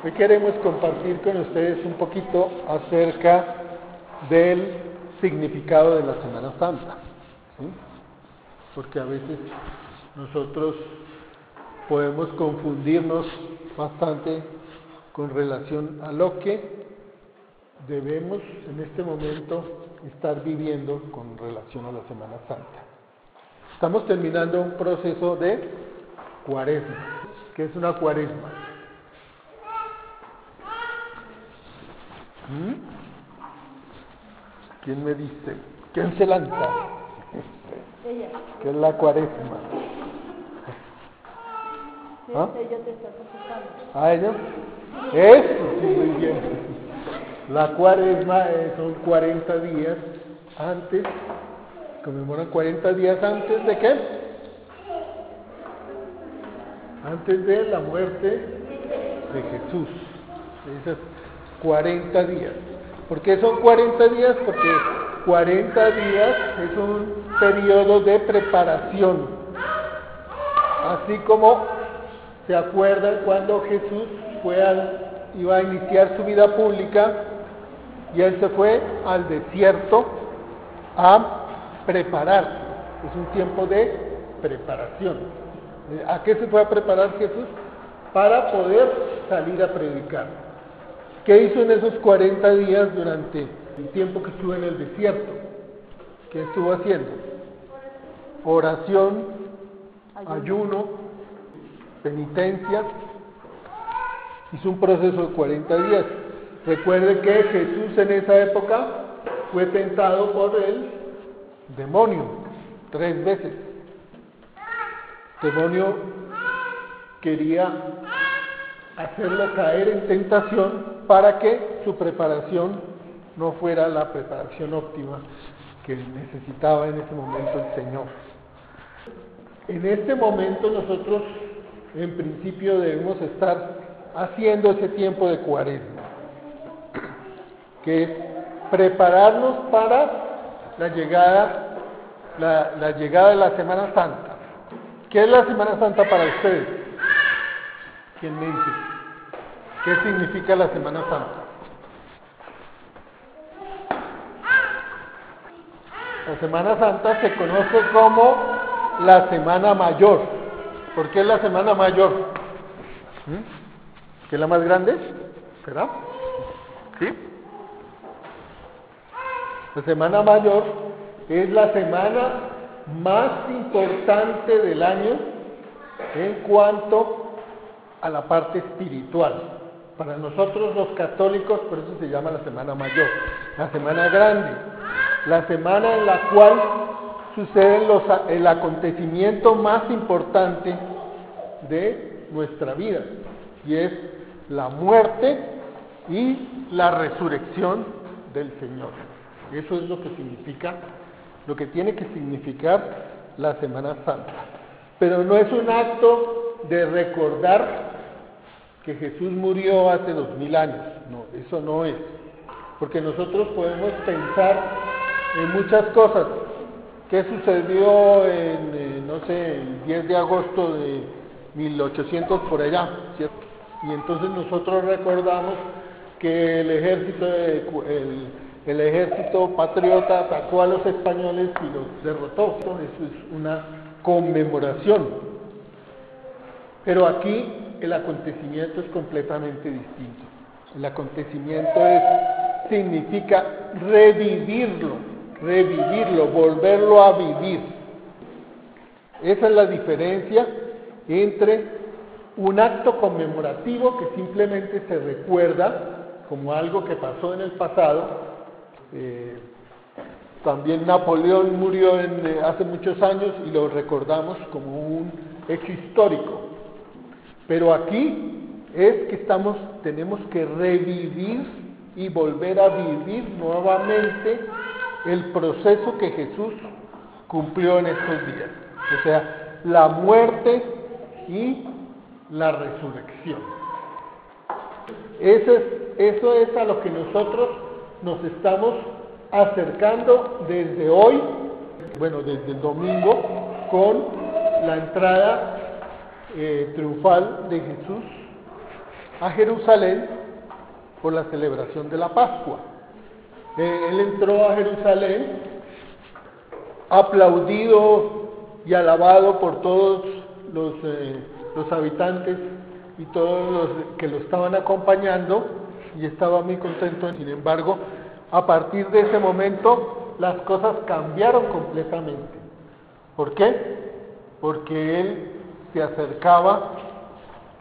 Hoy queremos compartir con ustedes un poquito acerca del significado de la Semana Santa, ¿sí? Porque a veces nosotros podemos confundirnos bastante con relación a lo que debemos en este momento estar viviendo con relación a la Semana Santa. Estamos terminando un proceso de cuaresma. ¿Qué es una cuaresma? ¿Quién me dice? ¿Quién se lanza? Ella. ¿Qué es la cuaresma? ¿Ah? Ella te está contestando. ¿A ella? Eso, sí, muy bien. La cuaresma son 40 días antes, conmemoran 40 días antes de ¿qué? Antes de la muerte de Jesús. Esos 40 días. ¿Por qué son 40 días? Porque 40 días es un periodo de preparación. Así como se acuerdan cuando Jesús iba a iniciar su vida pública y él se fue al desierto a prepararse. Es un tiempo de preparación. ¿A qué se fue a preparar Jesús? Para poder salir a predicar. ¿Qué hizo en esos 40 días durante el tiempo que estuvo en el desierto? ¿Qué estuvo haciendo? Oración, ayuno, penitencia. Hizo un proceso de 40 días. Recuerde que Jesús en esa época fue tentado por el demonio 3 veces. El demonio quería hacerlo caer en tentación para que su preparación no fuera la preparación óptima que necesitaba en ese momento el Señor. En este momento nosotros en principio debemos estar haciendo ese tiempo de cuaresma, que es prepararnos para la llegada de la Semana Santa. ¿Qué es la Semana Santa para ustedes? ¿Quién me dice? ¿Qué significa la Semana Santa? La Semana Santa se conoce como la Semana Mayor. ¿Por qué es la Semana Mayor? ¿Qué es la más grande? ¿Será? ¿Sí? La Semana Mayor es la semana más importante del año en cuanto a la parte espiritual. Para nosotros los católicos, por eso se llama la Semana Mayor, la Semana Grande, la semana en la cual sucede el acontecimiento más importante de nuestra vida, y es la muerte y la resurrección del Señor. Eso es lo que significa, lo que tiene que significar la Semana Santa. Pero no es un acto de recordar que Jesús murió hace 2000 años. No, eso no es. Porque nosotros podemos pensar en muchas cosas. ¿Qué sucedió el 10 de agosto de 1800 por allá? ¿Cierto? Y entonces nosotros recordamos que el ejército patriota atacó a los españoles y los derrotó. Eso es una conmemoración. Pero aquí el acontecimiento es completamente distinto. El acontecimiento significa revivirlo, volverlo a vivir. Esa es la diferencia entre un acto conmemorativo que simplemente se recuerda como algo que pasó en el pasado. También Napoleón murió hace muchos años y lo recordamos como un hecho histórico. Pero aquí es que tenemos que revivir y volver a vivir nuevamente el proceso que Jesús cumplió en estos días. O sea, la muerte y la resurrección. Eso es a lo que nosotros nos estamos acercando desde hoy, desde el domingo, con la entrada triunfal de Jesús a Jerusalén por la celebración de la Pascua. Él entró a Jerusalén aplaudido y alabado por todos los habitantes y todos los que lo estaban acompañando, y estaba muy contento. Sin embargo, a partir de ese momento las cosas cambiaron completamente. ¿Por qué? Porque él se acercaba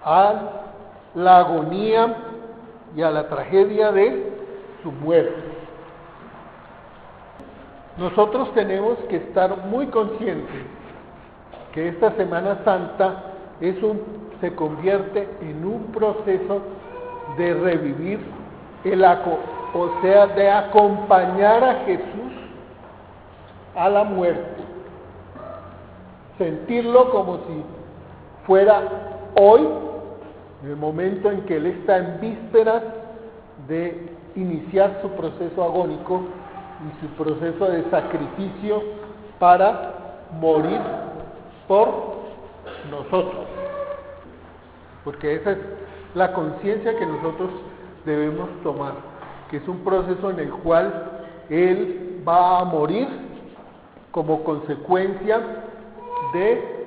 a la agonía y a la tragedia de su muerte. Nosotros tenemos que estar muy conscientes que esta Semana Santa se convierte en un proceso de revivir de acompañar a Jesús a la muerte. Sentirlo como si fuera hoy, en el momento en que Él está en vísperas de iniciar su proceso agónico y su proceso de sacrificio para morir por nosotros. Porque esa es la conciencia que nosotros debemos tomar, que es un proceso en el cual Él va a morir como consecuencia de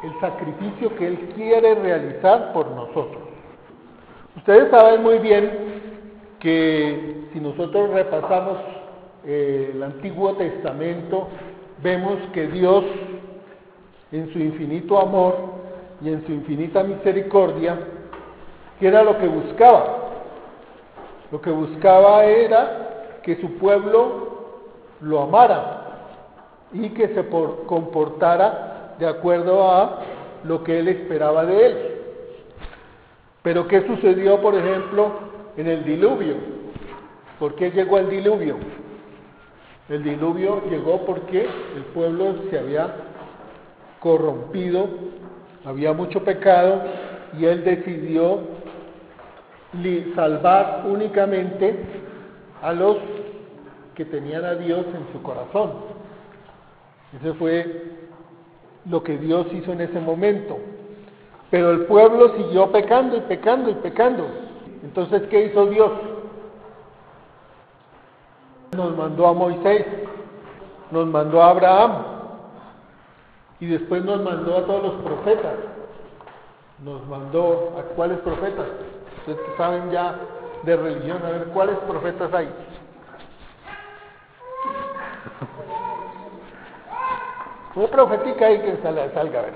el sacrificio que Él quiere realizar por nosotros. Ustedes saben muy bien que si nosotros repasamos el Antiguo Testamento, vemos que Dios, en su infinito amor y en su infinita misericordia, ¿qué era lo que buscaba? Lo que buscaba era que su pueblo lo amara y que se comportara de acuerdo a lo que Él esperaba de él. Pero ¿qué sucedió, por ejemplo, en el diluvio? ¿Por qué llegó el diluvio? El diluvio llegó porque el pueblo se había corrompido, había mucho pecado, y Él decidió salvar únicamente a los que tenían a Dios en su corazón. Ese fue lo que Dios hizo en ese momento. Pero el pueblo siguió pecando y pecando y pecando. Entonces, ¿qué hizo Dios? Nos mandó a Moisés, nos mandó a Abraham, y después nos mandó a todos los profetas. Nos mandó a ¿cuáles profetas? Ustedes que saben ya de religión, a ver, ¿cuáles profetas hay? Un profetica ahí que salga a ver.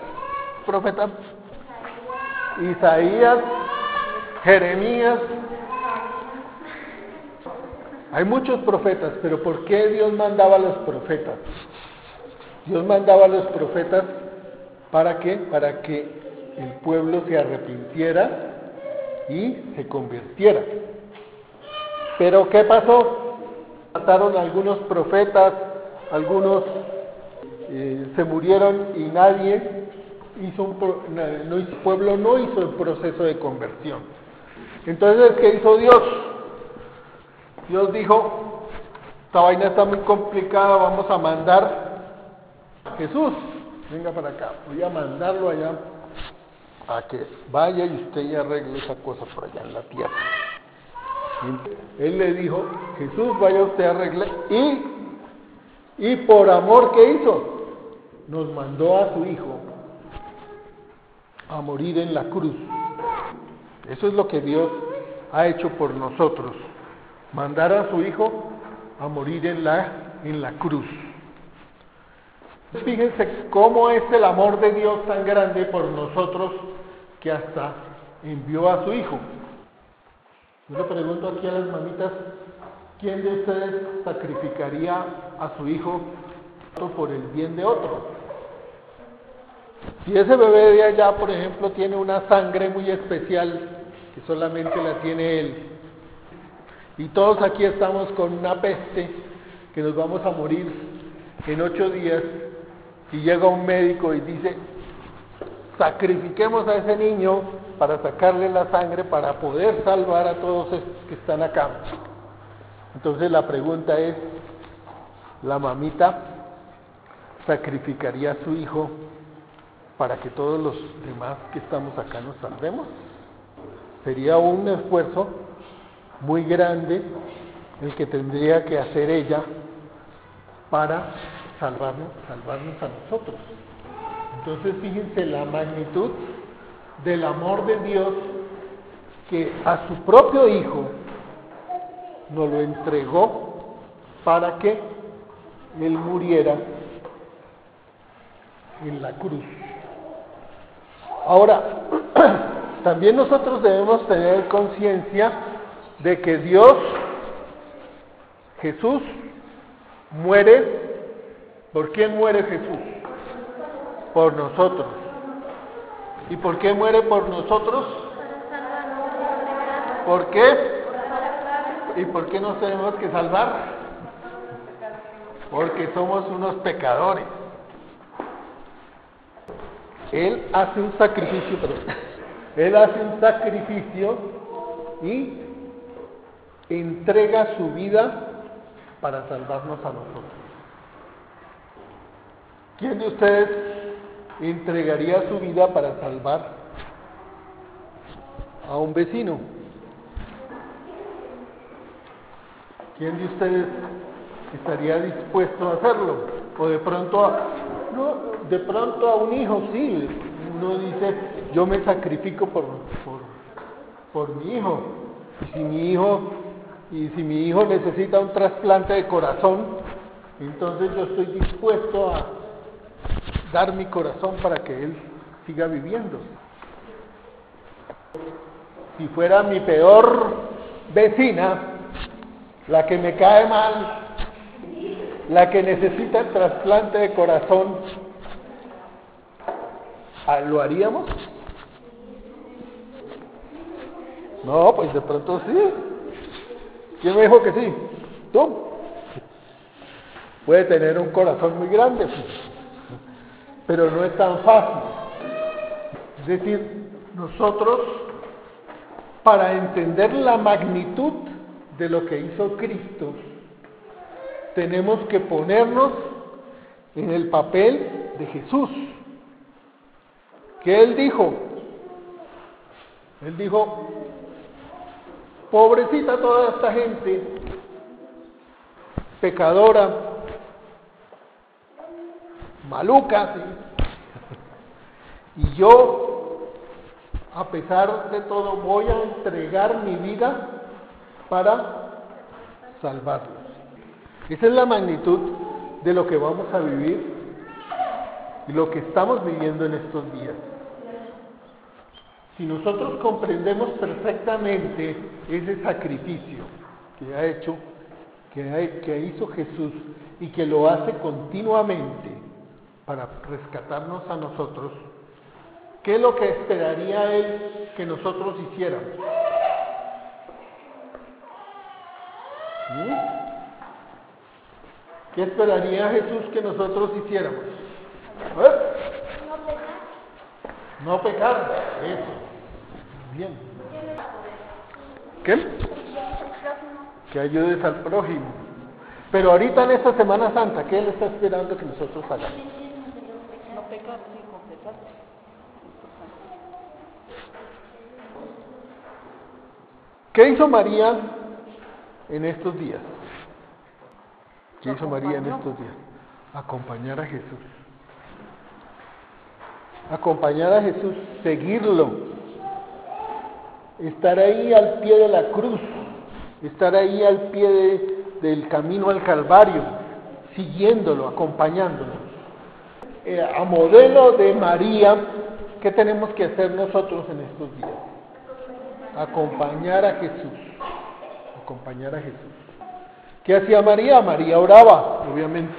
Profeta Isaías, Jeremías. Hay muchos profetas, pero ¿por qué Dios mandaba a los profetas? Dios mandaba a los profetas ¿para qué? Para que el pueblo se arrepintiera y se convirtiera. Pero ¿qué pasó? Mataron a algunos profetas, algunos se murieron y nadie hizo el pueblo no hizo el proceso de conversión. Entonces, ¿qué hizo Dios? Dios dijo, esta vaina está muy complicada, vamos a mandar a Jesús, venga para acá, voy a mandarlo allá a que vaya y usted y arregle esa cosa por allá en la tierra. Y Él le dijo, Jesús, vaya usted a arreglar, y por amor, ¿qué hizo? Nos mandó a su Hijo a morir en la cruz. Eso es lo que Dios ha hecho por nosotros, mandar a su Hijo a morir en la cruz. Fíjense cómo es el amor de Dios tan grande por nosotros que hasta envió a su Hijo. Yo le pregunto aquí a las mamitas, ¿quién de ustedes sacrificaría a su hijo por el bien de otro? Si ese bebé de allá, por ejemplo, tiene una sangre muy especial que solamente la tiene él, y todos aquí estamos con una peste que nos vamos a morir en 8 días, y llega un médico y dice, sacrifiquemos a ese niño para sacarle la sangre para poder salvar a todos estos que están acá. Entonces la pregunta es, ¿la mamita sacrificaría a su hijo para que todos los demás que estamos acá nos salvemos? Sería un esfuerzo muy grande el que tendría que hacer ella para salvarnos a nosotros. Entonces fíjense la magnitud del amor de Dios, que a su propio Hijo nos lo entregó para que Él muriera en la cruz. Ahora, también nosotros debemos tener conciencia de que Dios, Jesús, muere. ¿Por quién muere Jesús? Por nosotros. ¿Y por qué muere por nosotros? ¿Por qué? ¿Y por qué nos tenemos que salvar? Porque somos unos pecadores. Él hace un sacrificio, Él hace un sacrificio y entrega su vida para salvarnos a nosotros. ¿Quién de ustedes entregaría su vida para salvar a un vecino? ¿Quién de ustedes estaría dispuesto a hacerlo? O de pronto a un hijo, sí. Uno dice, yo me sacrifico por mi hijo. Y si mi hijo necesita un trasplante de corazón, entonces yo estoy dispuesto a dar mi corazón para que él siga viviendo. Si fuera mi peor vecina, la que me cae mal, la que necesita el trasplante de corazón, ¿lo haríamos? No, pues de pronto sí. ¿Quién me dijo que sí? ¿Tú? Puede tener un corazón muy grande, pues, pero no es tan fácil. Es decir, nosotros, para entender la magnitud de lo que hizo Cristo, tenemos que ponernos en el papel de Jesús. ¿Qué Él dijo? Él dijo, pobrecita toda esta gente, pecadora, maluca, ¿sí? Y yo, a pesar de todo, voy a entregar mi vida para salvarlos. Esa es la magnitud de lo que vamos a vivir y lo que estamos viviendo en estos días. Si nosotros comprendemos perfectamente ese sacrificio que hizo Jesús y que lo hace continuamente para rescatarnos a nosotros, ¿qué es lo que esperaría Él que nosotros hiciéramos? ¿Qué esperaría Jesús que nosotros hiciéramos? No pecar, eso. Bien. ¿Qué? Que ayudes al prójimo. Pero ahorita en esta Semana Santa, ¿qué Él está esperando que nosotros hagamos? No pecar, sí, completar. ¿Qué hizo María en estos días? ¿Qué hizo María en estos días? Acompañar a Jesús. Acompañar a Jesús, seguirlo, estar ahí al pie de la cruz, estar ahí al pie del camino al Calvario, siguiéndolo, acompañándolo. A modelo de María, ¿qué tenemos que hacer nosotros en estos días? Acompañar a Jesús, acompañar a Jesús. ¿Qué hacía María? María oraba, obviamente.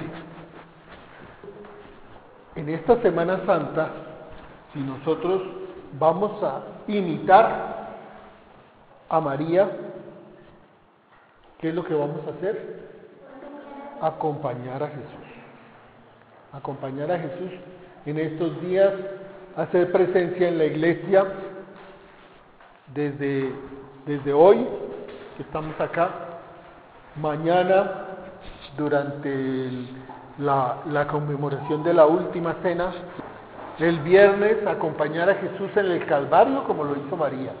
En esta Semana Santa, si nosotros vamos a imitar a María, ¿qué es lo que vamos a hacer? Acompañar a Jesús. Acompañar a Jesús en estos días, hacer presencia en la iglesia, desde hoy, que estamos acá, mañana, durante la conmemoración de la última cena, el viernes acompañar a Jesús en el Calvario como lo hizo María.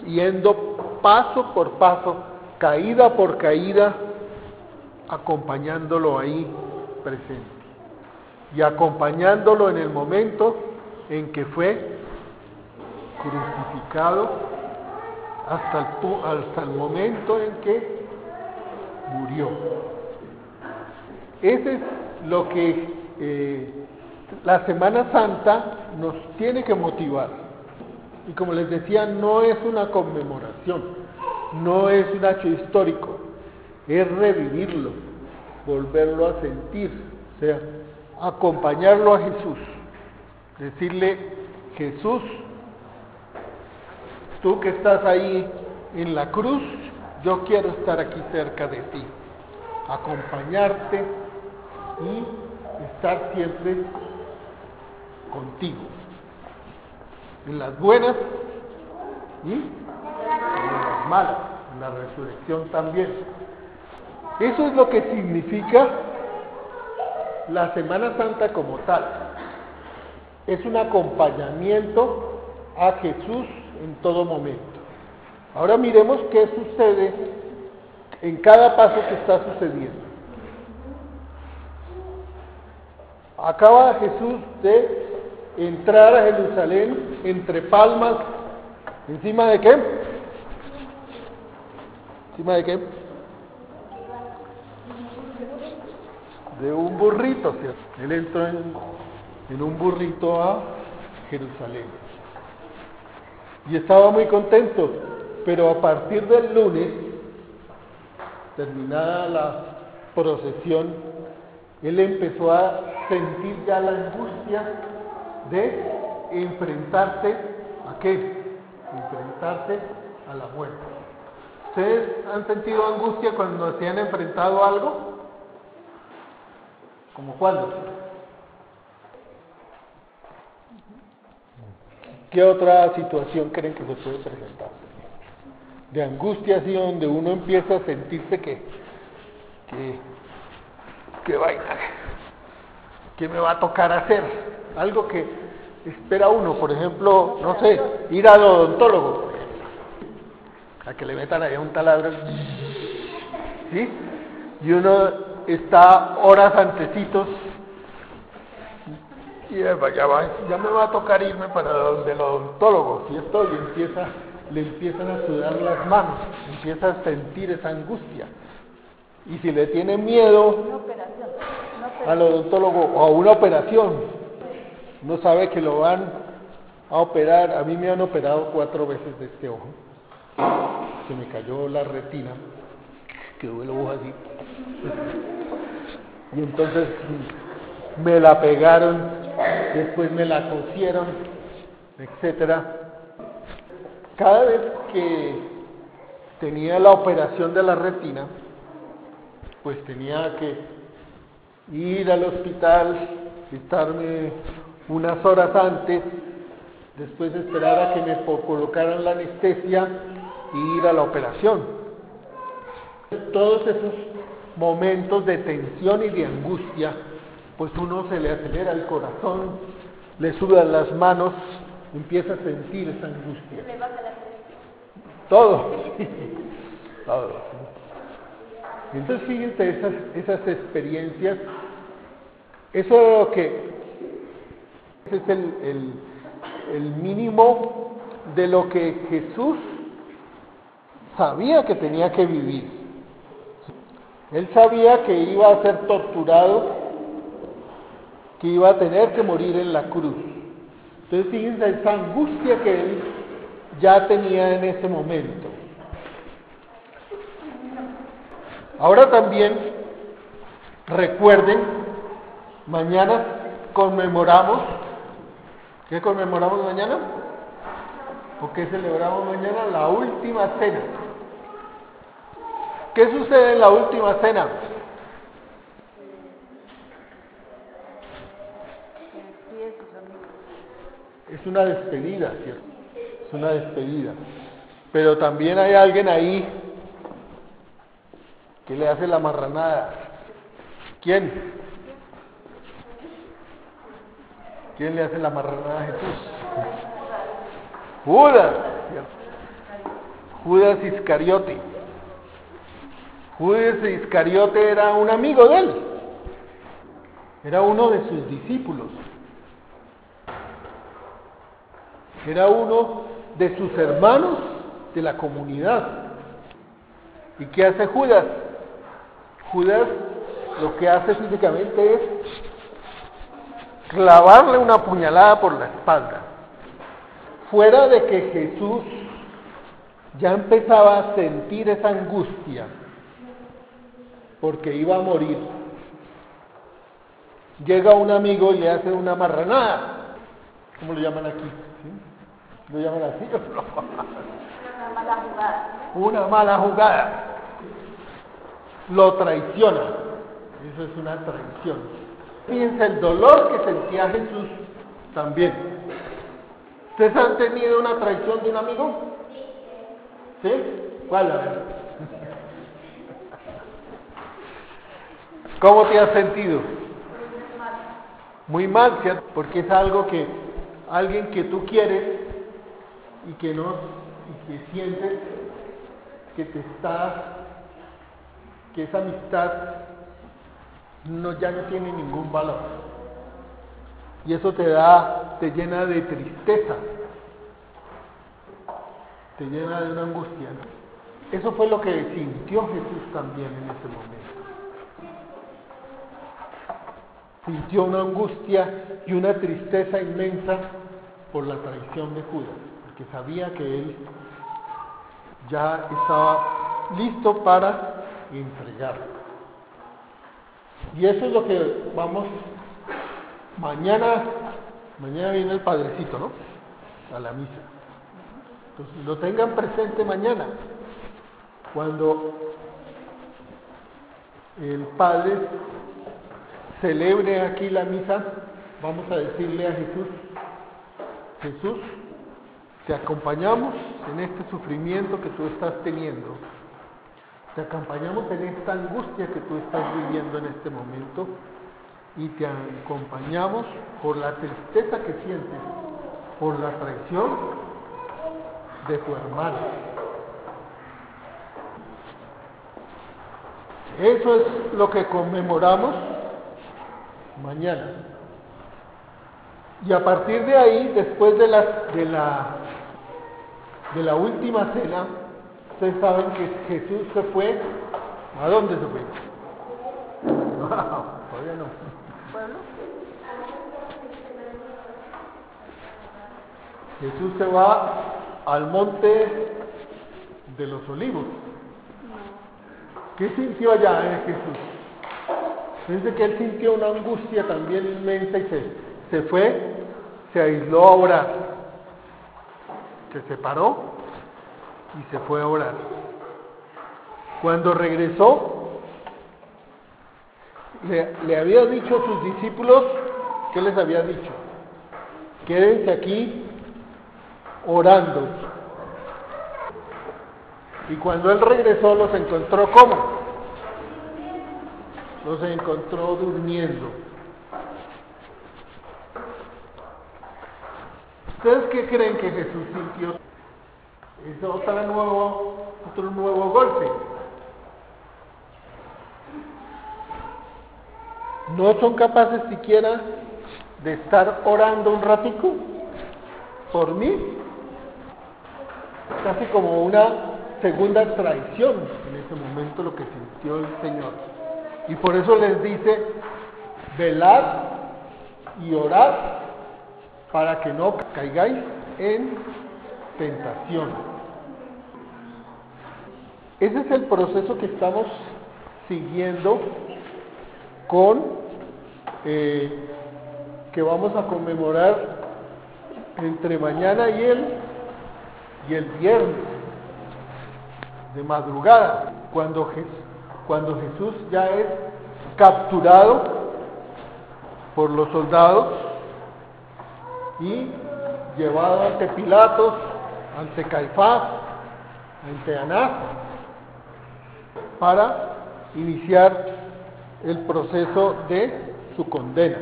yendo paso por paso, caída por caída, acompañándolo ahí presente. Y acompañándolo en el momento en que fue crucificado, hasta el momento en que murió. Ese es lo que la Semana Santa nos tiene que motivar. Y como les decía, no es una conmemoración, no es un hecho histórico, es revivirlo, volverlo a sentir, o sea, acompañarlo a Jesús, decirle: Jesús, tú que estás ahí en la cruz, yo quiero estar aquí cerca de ti, acompañarte y estar siempre contigo, en las buenas y en las malas, en la resurrección también. Eso es lo que significa la Semana Santa como tal. Es un acompañamiento a Jesús en todo momento. Ahora miremos qué sucede en cada paso que está sucediendo. Acaba Jesús de entrar a Jerusalén entre palmas. ¿Encima de qué? ¿Encima de qué? De un burrito, ¿cierto? Él entró en un burrito a Jerusalén. Y estaba muy contento, pero a partir del lunes, terminada la procesión, él empezó a sentir ya la angustia de enfrentarse ¿a qué? Enfrentarse a la muerte. ¿Ustedes han sentido angustia cuando se han enfrentado a algo? ¿Cómo cuándo? ¿Qué otra situación creen que se puede presentar? De angustia, así donde uno empieza a sentirse que vaina, ¿qué me va a tocar hacer? Algo que espera uno, por ejemplo, no sé, ir al odontólogo, a que le metan ahí un taladro, ¿sí? Y uno está horas antecitos y ya me va a tocar irme para donde el odontólogo, ¿sí? Le empiezan a sudar las manos, empieza a sentir esa angustia. Y si le tiene miedo al odontólogo o a una operación, no sabe que lo van a operar. A mí me han operado 4 veces de este ojo, se me cayó la retina, quedó el ojo así, y entonces me la pegaron, después me la cosieron, etcétera. Cada vez que tenía la operación de la retina, pues tenía que ir al hospital, estarme unas horas antes, después esperar a que me colocaran la anestesia y ir a la operación. Todos esos momentos de tensión y de angustia, pues uno se le acelera el corazón, le sudan las manos, empieza a sentir esa angustia. Todo. Todo. Entonces fíjense esas experiencias, eso es lo que ese es el mínimo de lo que Jesús sabía que tenía que vivir. Él sabía que iba a ser torturado, que iba a tener que morir en la cruz. Entonces fíjense esa angustia que él ya tenía en ese momento. Ahora también recuerden, mañana conmemoramos, ¿qué conmemoramos mañana? ¿O qué celebramos mañana? La última cena. ¿Qué sucede en la última cena? Es una despedida, ¿cierto? Es una despedida. Pero también hay alguien ahí que le hace la marranada. ¿Quién? ¿Quién le hace la marranada a Jesús? Judas, ¿cierto? Judas Iscariote. Judas Iscariote era un amigo de él, era uno de sus discípulos, era uno de sus hermanos de la comunidad. ¿Y qué hace Judas? Judas lo que hace físicamente es clavarle una puñalada por la espalda. Fuera de que Jesús ya empezaba a sentir esa angustia porque iba a morir, llega un amigo y le hace una marranada. ¿Cómo lo llaman aquí? ¿Sí? ¿Lo llaman así o no? Una mala jugada. Una mala jugada. Lo traiciona. Eso es una traición. Piensa el dolor que sentía Jesús también. ¿Ustedes han tenido una traición de un amigo? ¿Sí? ¿Cuál? A ver. ¿Cómo te has sentido? Muy mal, ¿cierto? Porque es algo que alguien que tú quieres y que no, y que sientes que que esa amistad ya no tiene ningún valor. Y eso te llena de tristeza, te llena de una angustia, ¿no? Eso fue lo que sintió Jesús también en ese momento. Sintió una angustia y una tristeza inmensa por la traición de Judas, porque sabía que él ya estaba listo para entregarlo. Y eso es lo que vamos, mañana viene el padrecito, ¿no? A la misa. Entonces lo tengan presente mañana, cuando el padre celebre aquí la misa, vamos a decirle a Jesús: Jesús, te acompañamos en este sufrimiento que tú estás teniendo, te acompañamos en esta angustia que tú estás viviendo en este momento, y te acompañamos por la tristeza que sientes por la traición de tu hermano. Eso es lo que conmemoramos mañana. Y a partir de ahí, después de la última cena, ustedes saben que Jesús se fue. ¿A dónde se fue? No, todavía no. Jesús se va al monte de los Olivos. ¿Qué sintió allá Jesús? Fíjense que él sintió una angustia también inmensa y se fue, se aisló a orar. Se separó y se fue a orar. Cuando regresó, le había dicho a sus discípulos, ¿qué les había dicho? Quédense aquí orando. Y cuando él regresó, los encontró ¿cómo? Los encontró durmiendo. ¿Ustedes qué creen que Jesús sintió? Es otro nuevo golpe. ¿No son capaces siquiera de estar orando un ratico por mí? Casi como una segunda traición en ese momento lo que sintió el Señor. Y por eso les dice: velad y orad para que no caigáis en tentación. Ese es el proceso que estamos siguiendo con que vamos a conmemorar entre mañana y el viernes de madrugada, cuando Jesús ya es capturado por los soldados y llevado ante Pilatos, ante Caifás, ante Anás, para iniciar el proceso de su condena.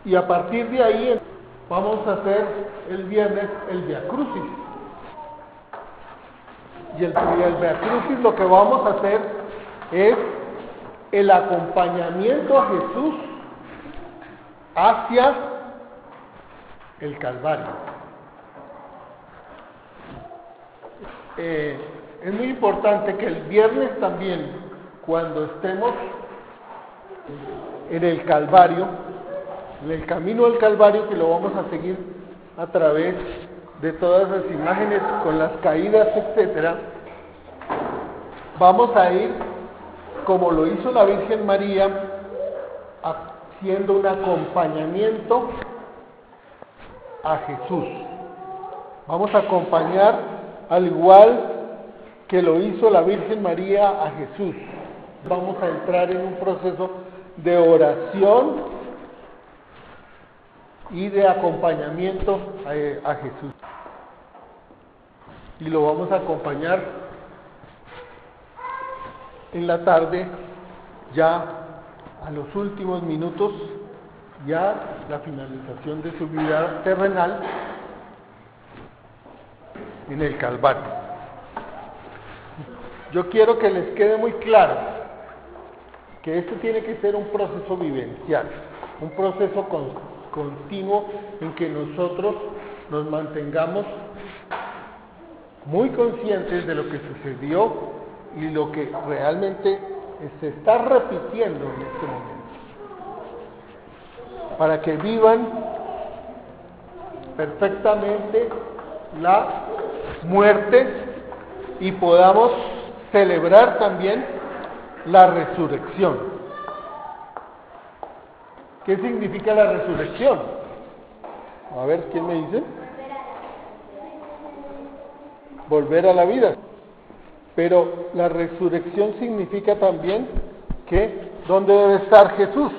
Y a partir de ahí vamos a hacer el viernes el Via Crucis, Y el Via Crucis lo que vamos a hacer es el acompañamiento a Jesús hacia el Calvario. Es muy importante que el viernes también, cuando estemos en el Calvario, en el camino del Calvario, que lo vamos a seguir a través de todas las imágenes con las caídas, etcétera, vamos a ir como lo hizo la Virgen María, haciendo un acompañamiento a Jesús. Vamos a acompañar al igual que lo hizo la Virgen María a Jesús. Vamos a entrar en un proceso de oración y de acompañamiento a Jesús. Y lo vamos a acompañar en la tarde, ya a los últimos minutos, ya la finalización de su vida terrenal en el Calvario. Yo quiero que les quede muy claro que esto tiene que ser un proceso vivencial, un proceso continuo en que nosotros nos mantengamos muy conscientes de lo que sucedió y lo que realmente se está repitiendo en este momento, para que vivan perfectamente la muerte y podamos celebrar también la resurrección. ¿Qué significa la resurrección? A ver, ¿quién me dice? Volver a la vida. Pero la resurrección significa también que ¿dónde debe estar Jesús?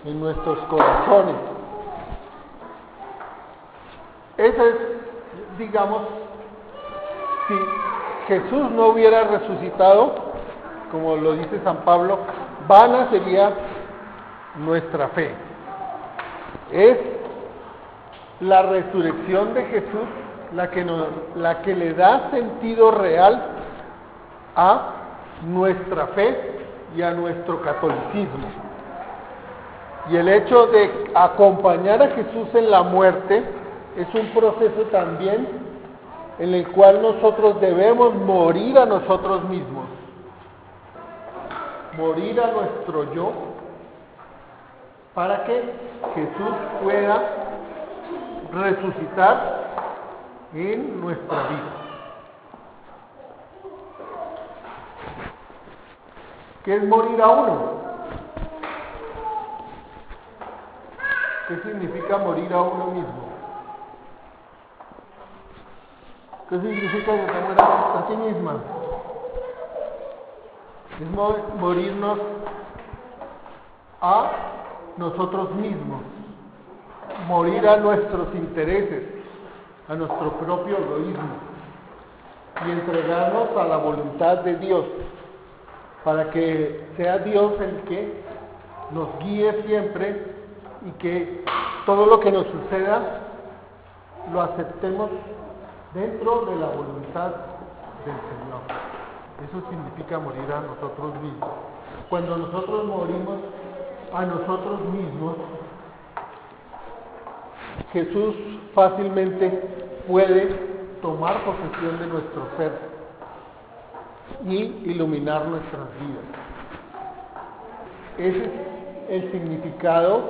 En nuestros corazones. Esa es, digamos, si Jesús no hubiera resucitado, como lo dice San Pablo, vana sería nuestra fe. Es la resurrección de Jesús la que le da sentido real a nuestra fe y a nuestro catolicismo. Y el hecho de acompañar a Jesús en la muerte es un proceso también en el cual nosotros debemos morir a nosotros mismos, morir a nuestro yo, para que Jesús pueda resucitar en nuestra vida. ¿Qué es morir a uno? ¿Qué significa morir a uno mismo? ¿Qué significa que te mueras a ti misma? Es morirnos a nosotros mismos, morir a nuestros intereses, a nuestro propio egoísmo y entregarnos a la voluntad de Dios, para que sea Dios el que nos guíe siempre y que todo lo que nos suceda lo aceptemos dentro de la voluntad del Señor. Eso significa morir a nosotros mismos. Cuando nosotros morimos a nosotros mismos, Jesús fácilmente puede tomar posesión de nuestro ser y iluminar nuestras vidas. Ese es el significado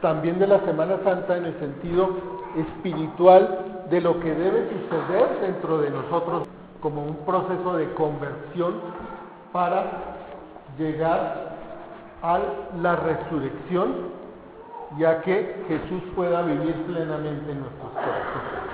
también de la Semana Santa en el sentido espiritual de lo que debe suceder dentro de nosotros como un proceso de conversión para llegar a la resurrección, ya que Jesús pueda vivir plenamente en nuestros corazones.